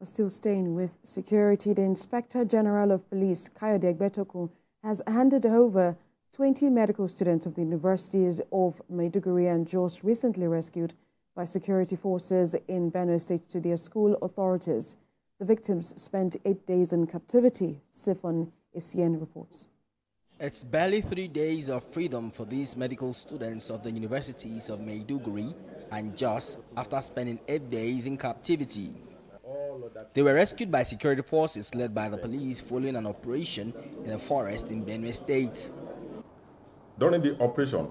Still staying with security, the Inspector General of Police, Kayode Egbetokunhas, has handed over 20 medical students of the universities of Maiduguri and Jos recently rescued by security forces in Benue State to their school authorities. The victims spent 8 days in captivity, Siphon Essien reports. It's barely 3 days of freedom for these medical students of the universities of Maiduguri and Jos after spending 8 days in captivity. They were rescued by security forces led by the police following an operation in a forest in Benue State. During the operation,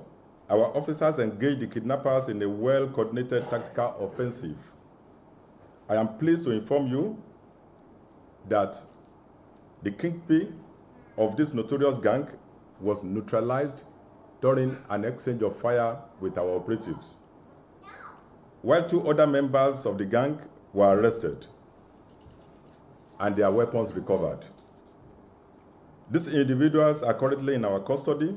our officers engaged the kidnappers in a well-coordinated tactical offensive. I am pleased to inform you that the kingpin of this notorious gang was neutralized during an exchange of fire with our operatives, while 2 other members of the gang were arrested and their weapons recovered. These individuals are currently in our custody,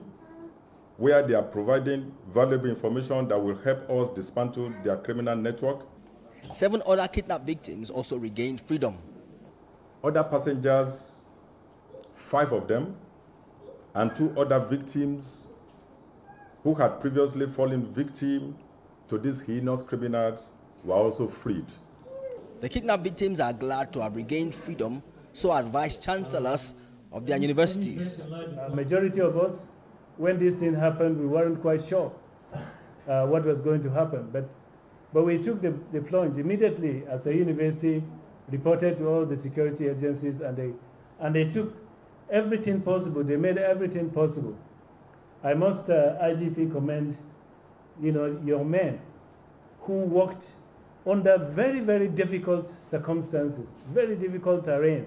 where they are providing valuable information that will help us dismantle their criminal network. 7 other kidnapped victims also regained freedom. Other passengers, 5 of them, and 2 other victims who had previously fallen victim to these heinous criminals were also freed. The kidnapped victims are glad to have regained freedom, so advised chancellors of their universities. Majority of us, when this thing happened, we weren't quite sure what was going to happen. But we took the plunge immediately as a university, reported to all the security agencies, and they took everything possible. They made everything possible. I must IGP commend, your men who worked under very, very difficult circumstances, very difficult terrain,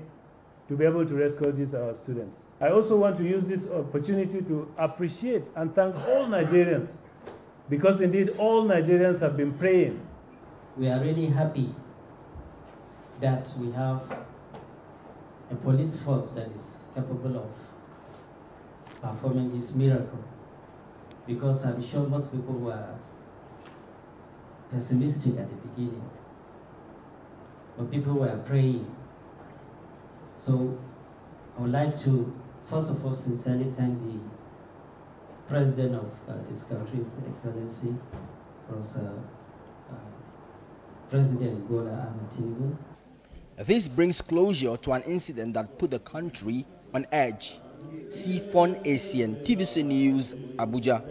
to be able to rescue these our students. I also want to use this opportunity to appreciate and thank all Nigerians, because indeed all Nigerians have been praying. We are really happy that we have a police force that is capable of performing this miracle, because I'm sure most people were pessimistic at the beginning, but people were praying. So I would like to, first of all, sincerely thank the President of this country, His Excellency, President Bola Ahmed Tinubu. This brings closure to an incident that put the country on edge. Siphon Essien, TVC News, Abuja.